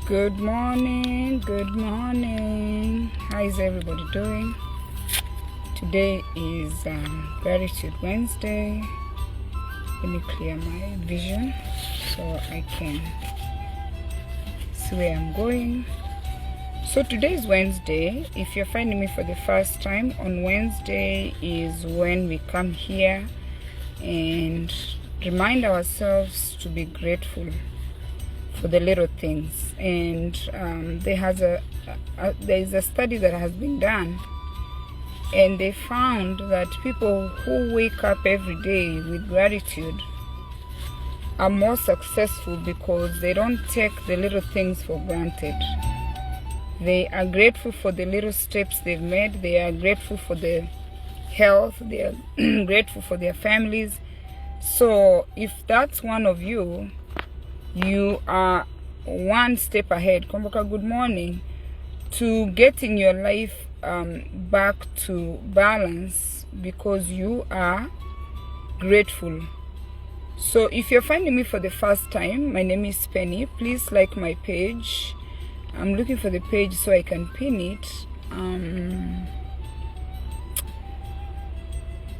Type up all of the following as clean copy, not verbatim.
Good morning, good morning. How is everybody doing? Today is Gratitude Wednesday. Let me clear my vision so I can see where I'm going. So today is Wednesday. If you're finding me for the first time, on Wednesday is when we come here and remind ourselves to be grateful for the little things. And there is a study that has been done, and they found that people who wake up every day with gratitude are more successful because they don't take the little things for granted. They are grateful for the little steps they've made. They are grateful for their health. They are grateful for their families. So if that's one of you, you are one step ahead. Kumbuka, good morning, to getting your life back to balance because you are grateful. So if you're finding me for the first time, my name is Penny. Please like my page. I'm looking for the page so I can pin it.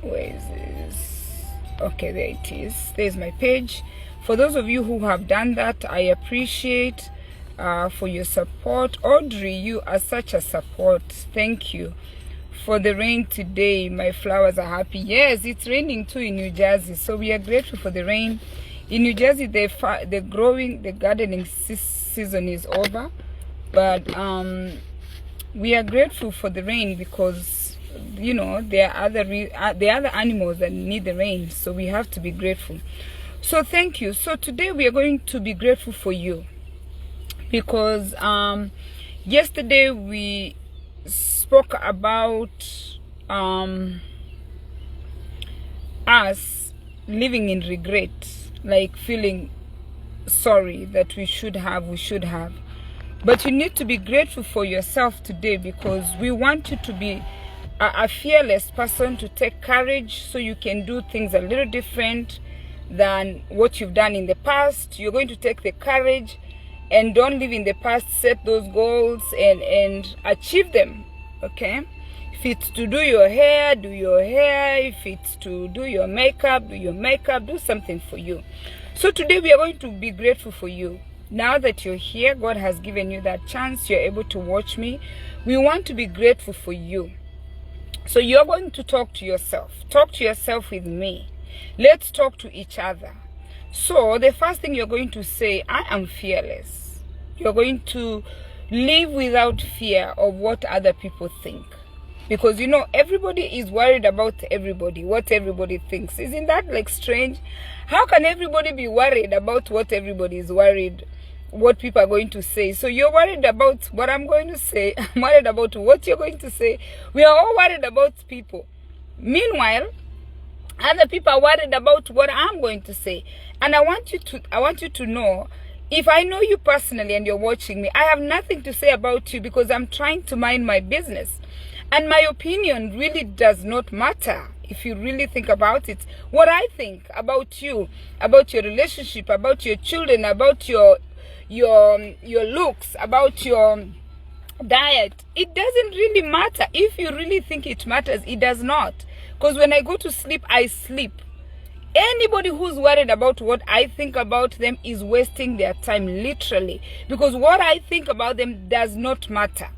Where is this? Okay, there it is. There's my page. For those of you who have done that, I appreciate for your support. Audrey, you are such a support. Thank you. For the rain today, my flowers are happy. Yes, it's raining too in New Jersey, so we are grateful for the rain. In New Jersey, the gardening season is over, but we are grateful for the rain because, you know, there are other animals that need the rain, so we have to be grateful. So thank you. So today we are going to be grateful for you because yesterday we spoke about us living in regret, like feeling sorry that we should have. But you need to be grateful for yourself today because we want you to be a fearless person, to take courage so you can do things a little different than what you've done in the past. You're going to take the courage and don't live in the past. Set those goals and achieve them. Okay, if it's to do your hair, do your hair. If it's to do your makeup, do your makeup. Do something for you. So today we are going to be grateful for you. Now that you're here, God has given you that chance. You're able to watch me. We want to be grateful for you. So you're going to talk to yourself. Talk to yourself with me. Let's talk to each other. So the first thing you're going to say, I am fearless. You're going to live without fear of what other people think. Because, you know, everybody is worried about everybody, what everybody thinks. Isn't that like strange? How can everybody be worried about what everybody is worried, what people are going to say? So you're worried about what I'm going to say. I'm worried about what you're going to say. We are all worried about people. Meanwhile, other people are worried about what I'm going to say. And I want you to know, if I know you personally and you're watching me, I have nothing to say about you because I'm trying to mind my business. And my opinion really does not matter if you really think about it. What I think about you, about your relationship, about your children, about your looks, about your diet, it doesn't really matter. If you really think it matters, it does not. Because when I go to sleep, I sleep. Anybody who's worried about what I think about them is wasting their time, literally. Because what I think about them does not matter.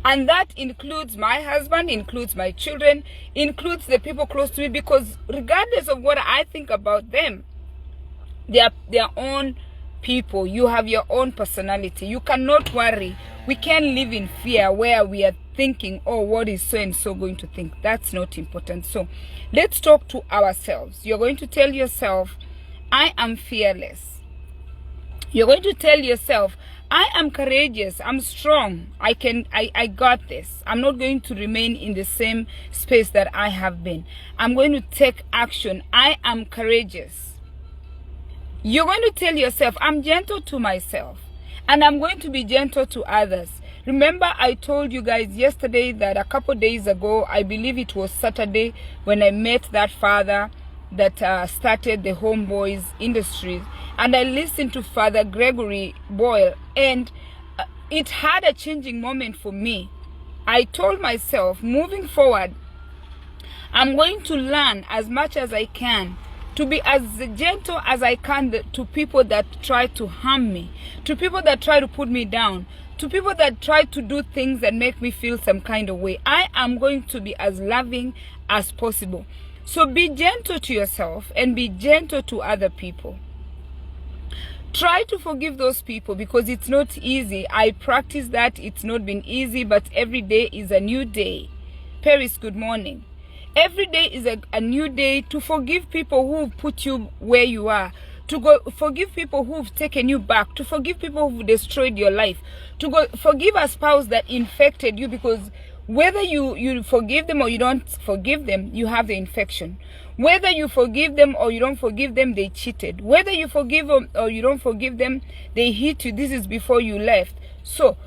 And that includes my husband, includes my children, includes the people close to me. Because regardless of what I think about them, they are their own people. You have your own personality. You cannot worry. We can't live in fear where we are thinking, oh, what is so and so going to think? That's not important. So let's talk to ourselves. You're going to tell yourself, I am fearless. You're going to tell yourself, I am courageous. I'm strong. I got this. I'm not going to remain in the same space that I have been. I'm going to take action. I am courageous. You're going to tell yourself, I'm gentle to myself. And I'm going to be gentle to others. Remember, I told you guys yesterday that a couple days ago, I believe it was Saturday, when I met that father that started the Homeboys Industries, and I listened to Father Gregory Boyle, and it had a changing moment for me. I told myself, moving forward, I'm going to learn as much as I can to be as gentle as I can to people that try to harm me, to people that try to put me down, to people that try to do things that make me feel some kind of way. I am going to be as loving as possible. So be gentle to yourself and be gentle to other people. Try to forgive those people, because it's not easy. I practice that. It's not been easy, but every day is a new day. Paris, good morning. Every day is a new day to forgive people who've put you where you are, to forgive people who've taken you back, to forgive people who've destroyed your life, to forgive a spouse that infected you, because whether you forgive them or you don't forgive them, you have the infection. Whether you forgive them or you don't forgive them, they cheated. Whether you forgive them or you don't forgive them, they hit you. This is before you left. So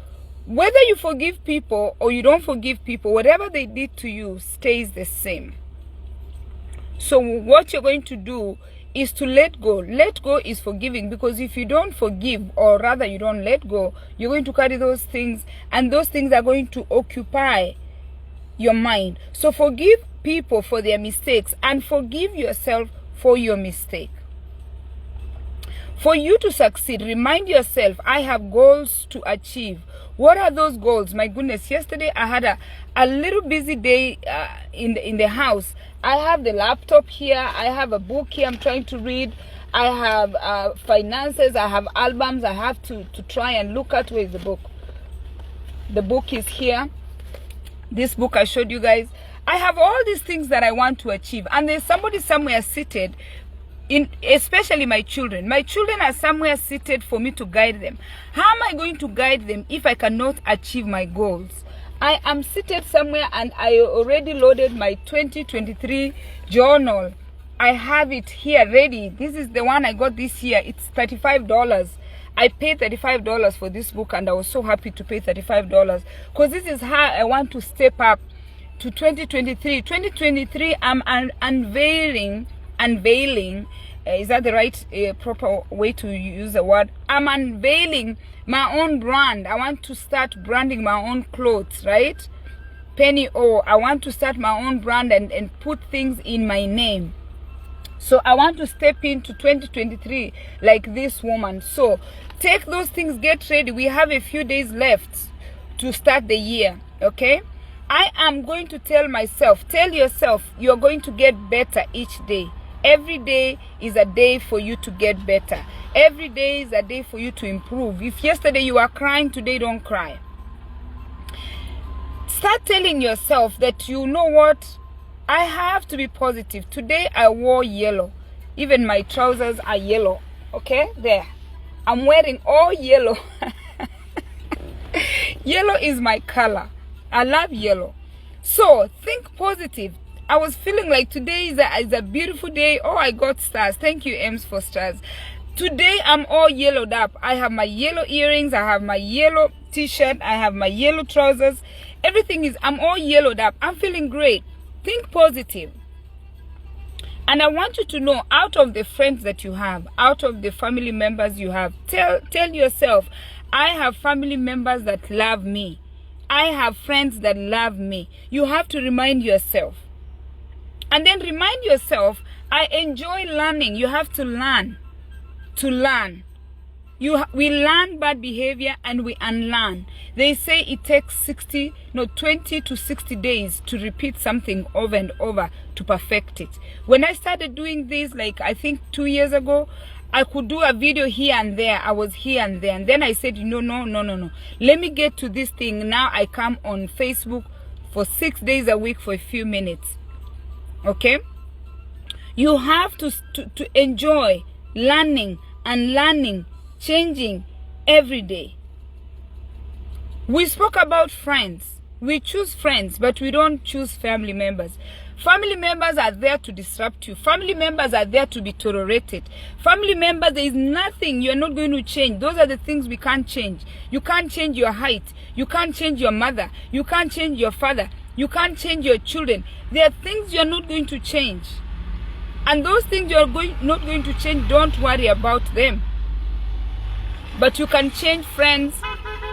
whether you forgive people or you don't forgive people, whatever they did to you stays the same. So what you're going to do is to let go. Let go is forgiving, because if you don't forgive, or rather you don't let go, you're going to carry those things, and those things are going to occupy your mind. So forgive people for their mistakes and forgive yourself for your mistake. For you to succeed, remind yourself, I have goals to achieve. What are those goals? My goodness, yesterday I had a little busy day in the house. I have the laptop here. I have a book here I'm trying to read. I have finances. I have albums I have to try and look at. Where is the book? The book is here. This book I showed you guys. I have all these things that I want to achieve. And there's somebody somewhere seated, especially my children. My children are somewhere seated for me to guide them. How am I going to guide them if I cannot achieve my goals? I am seated somewhere, and I already loaded my 2023 journal. I have it here ready. This is the one I got this year. It's $35. I paid $35 for this book, and I was so happy to pay $35, because this is how I want to step up to 2023. 2023, I'm unveiling, is that the right proper way to use the word? I'm unveiling my own brand. I want to start branding my own clothes, right? Penny O, I want to start my own brand and put things in my name. So I want to step into 2023 like this woman. So take those things, get ready. We have a few days left to start the year, okay? I am going to tell myself, tell yourself, you're going to get better each day. Every day is a day for you to get better. Every day is a day for you to improve. If yesterday you were crying, today don't cry. Start telling yourself that, you know what, I have to be positive. Today I wore yellow. Even my trousers are yellow. Okay, there. I'm wearing all yellow. Yellow is my color. I love yellow. So think positive. I was feeling like today is a beautiful day. Oh, I got stars. Thank you, Ems, for stars. Today I'm all yellowed up. I have my yellow earrings. I have my yellow t-shirt. I have my yellow trousers. Everything is, I'm all yellowed up. I'm feeling great. Think positive. And I want you to know, out of the friends that you have, out of the family members you have, tell yourself, I have family members that love me. I have friends that love me. You have to remind yourself. And then remind yourself, I enjoy learning. You have to learn. To learn. We learn bad behavior and we unlearn. They say it takes 20 to 60 days to repeat something over and over to perfect it. When I started doing this, like I think 2 years ago, I could do a video here and there. I was here and there. And then I said, no. Let me get to this thing. Now I come on Facebook for 6 days a week for a few minutes. Okay? You have to enjoy learning and learning, changing every day. We spoke about friends. We choose friends, but we don't choose family members. Family members are there to disrupt you. Family members are there to be tolerated. Family members, there is nothing you're not going to change. Those are the things we can't change. You can't change your height. You can't change your mother. You can't change your father. You can't change your children. There are things you're not going to change. And those things you are not going to change, don't worry about them. But you can change friends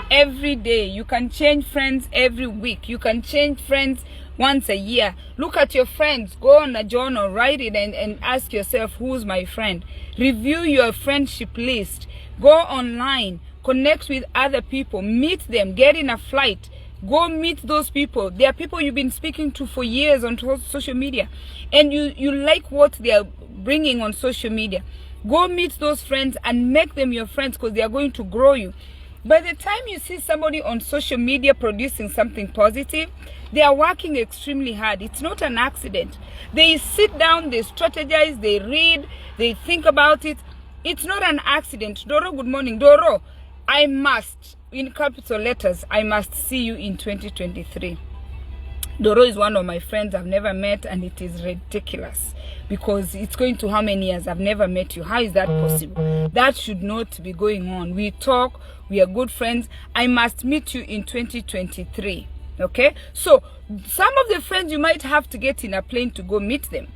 every day. You can change friends every week. You can change friends once a year. Look at your friends. Go on a journal, write it, and ask yourself, who's my friend? Review your friendship list. Go online. Connect with other people. Meet them. Get in a flight. Go meet those people. There are people you've been speaking to for years on social media, and you like what they are bringing on social media. Go meet those friends and make them your friends, because they are going to grow you. By the time you see somebody on social media producing something positive, they are working extremely hard. It's not an accident. They sit down, they strategize, they read, they think about it. It's not an accident. Doro, good morning. Doro, I must, in capital letters, I must see you in 2023. Doro is one of my friends I've never met, and it is ridiculous because it's going to how many years I've never met you. How is that possible? That should not be going on. We talk, we are good friends. I must meet you in 2023. Okay? So, some of the friends you might have to get in a plane to go meet them.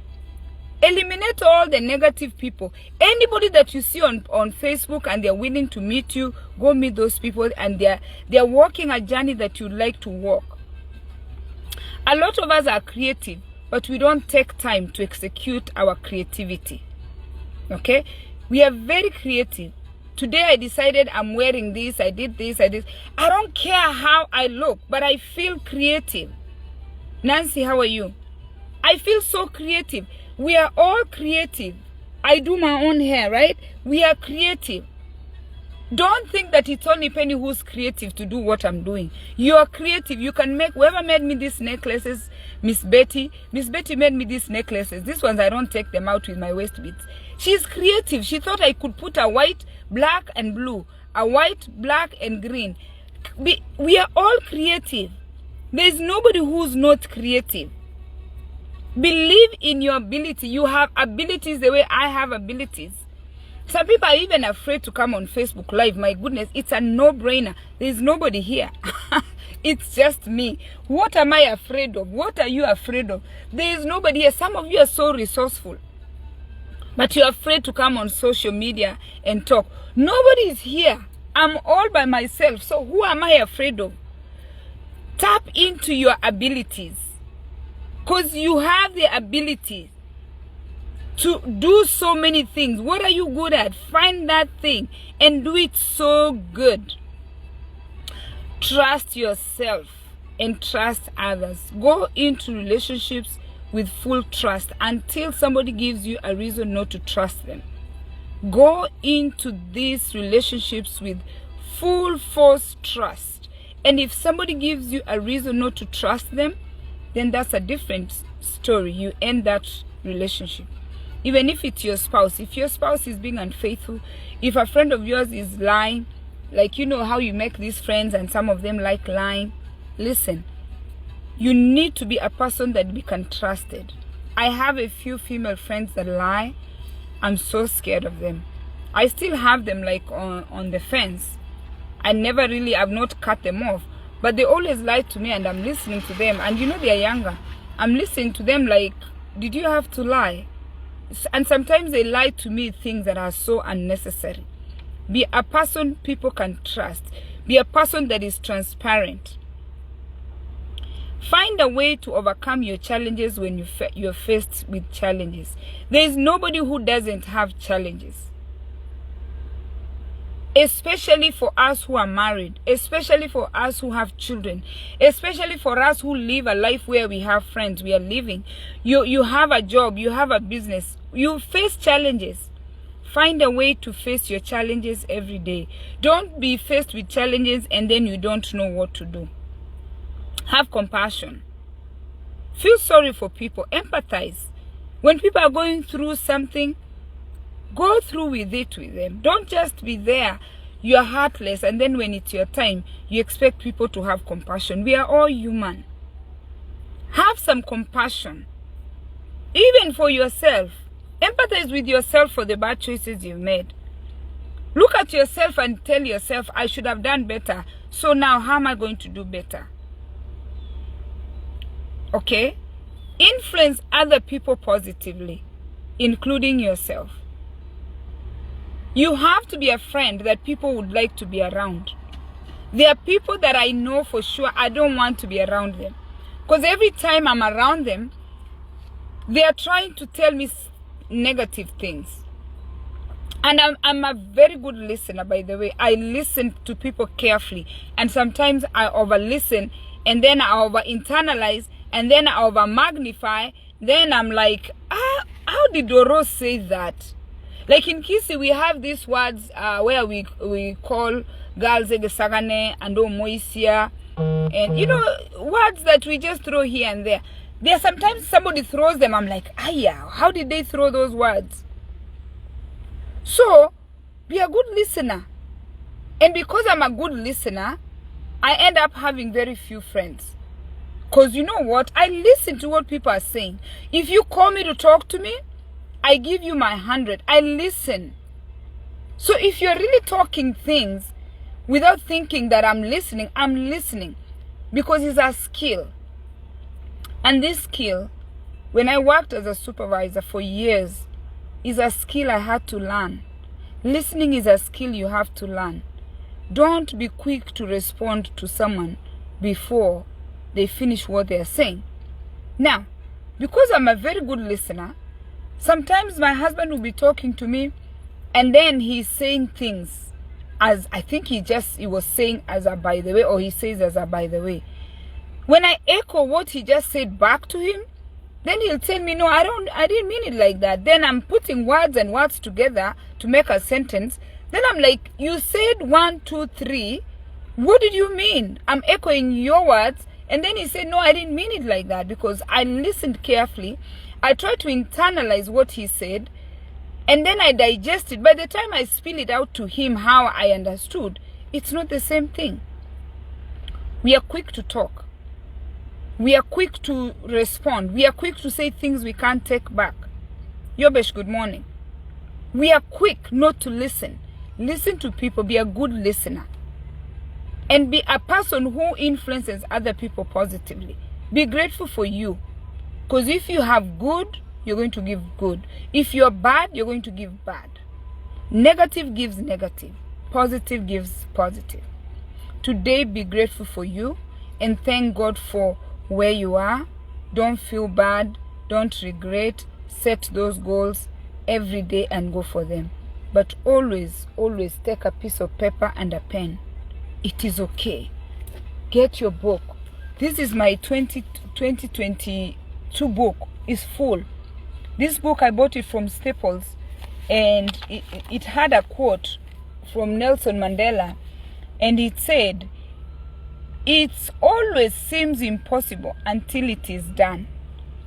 Eliminate all the negative people. Anybody that you see on Facebook and they're willing to meet you, go meet those people, and they're walking a journey that you'd like to walk. A lot of us are creative, but we don't take time to execute our creativity. Okay? We are very creative. Today I decided I'm wearing this, I did this, I did. I don't care how I look, but I feel creative. Nancy, how are you? I feel so creative. We are all creative. I do my own hair, right? We are creative. Don't think that it's only Penny who's creative to do what I'm doing. You are creative. You can make, whoever made me these necklaces, Miss Betty made me these necklaces. These ones, I don't take them out with my waist beads. She's creative. She thought I could put a white, black, and blue. A white, black, and green. We are all creative. There's nobody who's not creative. Believe in your ability. You have abilities the way I have abilities. Some people are even afraid to come on Facebook Live. My goodness, it's a no-brainer. There's nobody here. It's just me. What am I afraid of? What are you afraid of? There is nobody here. Some of you are so resourceful, but you're afraid to come on social media and talk. Nobody is here. I'm all by myself. So who am I afraid of? Tap into your abilities, because you have the ability to do so many things. What are you good at? Find that thing and do it so good. Trust yourself and trust others. Go into relationships with full trust until somebody gives you a reason not to trust them. Go into these relationships with full force trust. And if somebody gives you a reason not to trust them, then that's a different story. You end that relationship. Even if it's your spouse. If your spouse is being unfaithful, if a friend of yours is lying, like you know how you make these friends and some of them like lying, listen, you need to be a person that we can trust. I have a few female friends that lie. I'm so scared of them. I still have them like on the fence. I've not cut them off. But they always lie to me, and I'm listening to them. And you know they are younger. I'm listening to them like, did you have to lie? And sometimes they lie to me things that are so unnecessary. Be a person people can trust. Be a person that is transparent. Find a way to overcome your challenges when you're faced with challenges. There is nobody who doesn't have challenges. Especially for us who are married, especially for us who have children, especially for us who live a life where we have friends, we are living. You have a job, you have a business, you face challenges. Find a way to face your challenges every day. Don't be faced with challenges and then you don't know what to do. Have compassion. Feel sorry for people. Empathize. When people are going through something, go through with it with them. Don't just be there. You are heartless, and then when it's your time, you expect people to have compassion. We are all human. Have some compassion. Even for yourself. Empathize with yourself for the bad choices you've made. Look at yourself and tell yourself, I should have done better. So now, how am I going to do better? Okay? Influence other people positively. including yourself. You have to be a friend that people would like to be around. There are people that I know for sure I don't want to be around them. Because every time I'm around them, they are trying to tell me negative things. And I'm a very good listener, by the way. I listen to people carefully. And sometimes I over-listen, and then I over-internalize, and then I over-magnify. Then I'm like, how did Doro say that? Like in Kisi, we have these words where we call girls Egesagane and Moisia. And, you know, words that we just throw here and there. There sometimes somebody throws them. I'm like, yeah, how did they throw those words? So, be a good listener. And because I'm a good listener, I end up having very few friends. Because you know what? I listen to what people are saying. If you call me to talk to me, I give you my 100. I listen. So if you're really talking things without thinking that I'm listening. Because it's a skill. And this skill, when I worked as a supervisor for years, is a skill I had to learn. Listening is a skill you have to learn. Don't be quick to respond to someone before they finish what they are saying. Now, because I'm a very good listener, sometimes my husband will be talking to me and then he's saying things as I think he was saying as a by the way, or he says as a by the way. When I echo what he just said back to him, then he'll tell me, no, I didn't mean it like that. Then I'm putting words and words together to make a sentence. Then I'm like, you said 1, 2, 3. What did you mean? I'm echoing your words. And then he said, no, I didn't mean it like that, because I listened carefully. I tried to internalize what he said. And then I digested. By the time I spill it out to him how I understood, it's not the same thing. We are quick to talk. We are quick to respond. We are quick to say things we can't take back. Yobesh, good morning. We are quick not to listen. Listen to people. Be a good listener. And be a person who influences other people positively. Be grateful for you. Because if you have good, you're going to give good. If you're bad, you're going to give bad. Negative gives negative. Positive gives positive. Today, be grateful for you and thank God for where you are. Don't feel bad. Don't regret. Set those goals every day and go for them. But always, always take a piece of paper and a pen. It is okay. Get your book. This is my 2022 book. It's full. This book, I bought it from Staples, and it had a quote from Nelson Mandela, and it said, "It always seems impossible until it is done."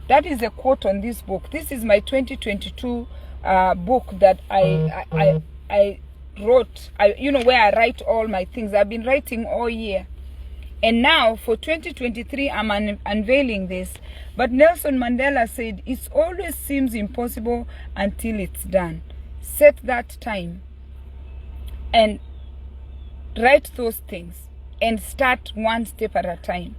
That is a quote on this book. This is my 2022 book that I wrote. Where I write all my things. I've been writing all year. And now for 2023, I'm unveiling this. But Nelson Mandela said, it always seems impossible until it's done. Set that time and write those things and start one step at a time,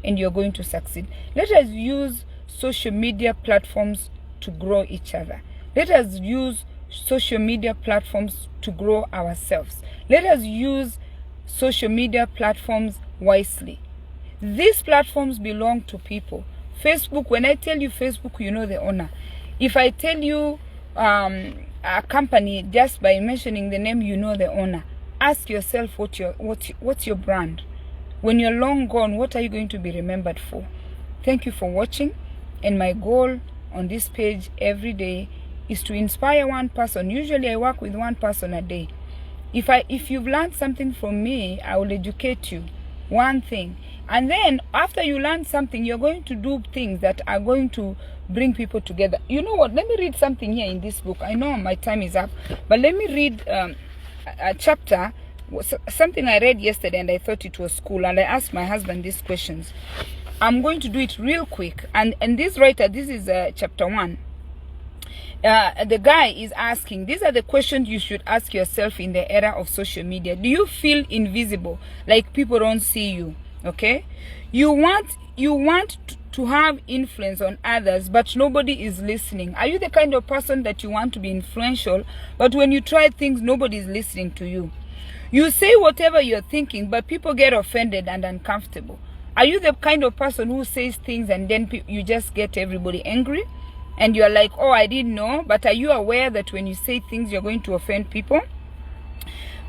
and you're going to succeed. Let us use social media platforms to grow each other. Let us use social media platforms to grow ourselves. Let us use social media platforms wisely. These platforms belong to people. Facebook, when I tell you Facebook, you know the owner. If I tell you a company, just by mentioning the name, you know the owner. Ask yourself what's your brand. When you're long gone, what are you going to be remembered for? Thank you for watching. And my goal on this page every day is to inspire one person. Usually I work with one person a day. If you've learned something from me, I will educate you. One thing. And then after you learn something, you're going to do things that are going to bring people together. You know what? Let me read something here in this book. I know my time is up, but let me read a chapter, something I read yesterday, and I thought it was cool. And I asked my husband these questions. I'm going to do it real quick. And this writer, this is chapter 1. The guy is asking, these are the questions you should ask yourself in the era of social media. Do you feel invisible, like people don't see you? Okay, you want you want to have influence on others, but nobody is listening? Are you the kind of person that you want to be influential, but when you try things, nobody is listening to you? You say whatever you're thinking, but people get offended and uncomfortable. Are you the kind of person who says things and then you just get everybody angry? And you're like, oh, I didn't know. But are you aware that when you say things, you're going to offend people?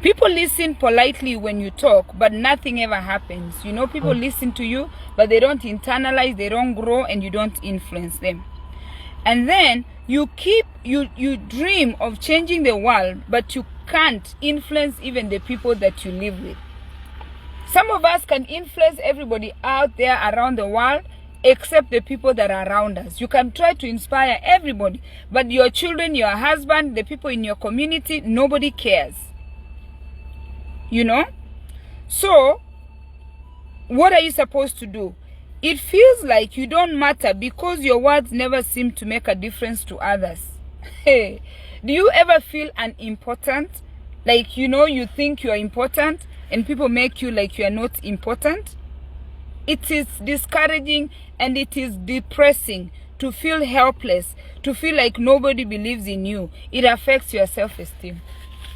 People listen politely when you talk, but nothing ever happens. You know, people listen to you, but they don't internalize, they don't grow, and you don't influence them. And then you dream of changing the world, but you can't influence even the people that you live with. Some of us can influence everybody out there around the world, except the people that are around us. You can try to inspire everybody, but your children, your husband, the people in your community, nobody cares. You know? So, what are you supposed to do? It feels like you don't matter because your words never seem to make a difference to others. Hey, do you ever feel unimportant? Like, you know, you think you're important and people make you like you are not important? It is discouraging and it is depressing to feel helpless, to feel like nobody believes in you. It affects your self-esteem.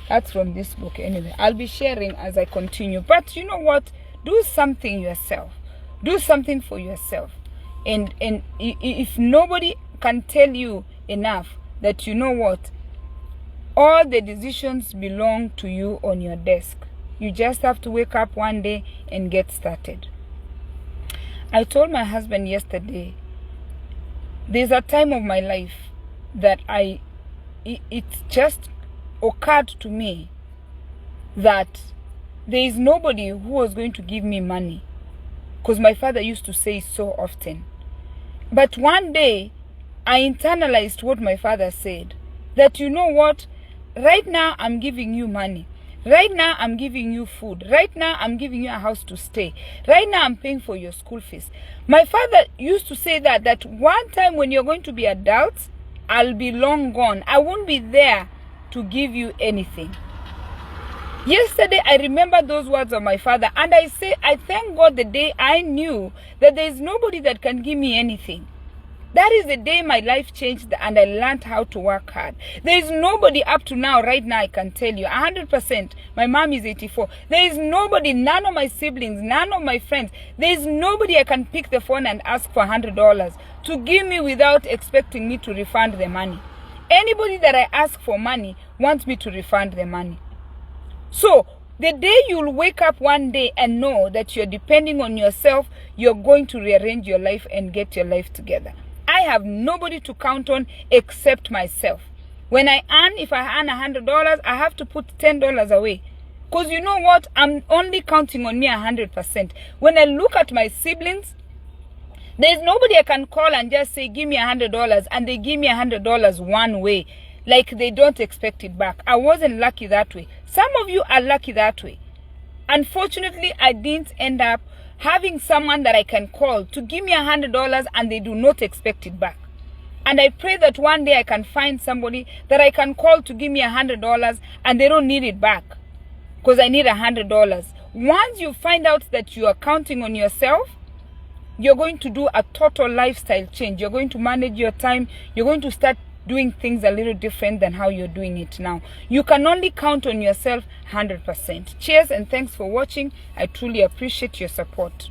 That's from this book anyway. I'll be sharing as I continue. But you know what? Do something yourself. Do something for yourself. And if nobody can tell you enough that you know what? All the decisions belong to you on your desk. You just have to wake up one day and get started. I told my husband yesterday, there's a time of my life that it just occurred to me that there is nobody who was going to give me money, because my father used to say so often. But one day I internalized what my father said, that you know what, right now I'm giving you money, right now I'm giving you food, right now I'm giving you a house to stay, right now I'm paying for your school fees. My father used to say that one time when you're going to be adults, I'll be long gone, I won't be there to give you anything. Yesterday I remember those words of my father, and I say I thank God the day I knew that there is nobody that can give me anything. That is the day my life changed and I learned how to work hard. There is nobody up to now, right now, I can tell you 100%. My mom is 84. There is nobody, none of my siblings, none of my friends. There is nobody I can pick the phone and ask for $100 to give me without expecting me to refund the money. Anybody that I ask for money wants me to refund the money. So, the day you'll wake up one day and know that you're depending on yourself, you're going to rearrange your life and get your life together. I have nobody to count on except myself. When I earn, if I earn $100, I have to put $10 away. Because you know what? I'm only counting on me 100%. When I look at my siblings, there's nobody I can call and just say, give me $100, and they give me $100 one way, like they don't expect it back. I wasn't lucky that way. Some of you are lucky that way. Unfortunately, I didn't end up having someone that I can call to give me $100 and they do not expect it back. And I pray that one day I can find somebody that I can call to give me $100 and they don't need it back, because I need $100. Once you find out that you are counting on yourself, you're going to do a total lifestyle change. You're going to manage your time. You're going to start doing things a little different than how you're doing it now. You can only count on yourself 100%. Cheers and thanks for watching. I truly appreciate your support.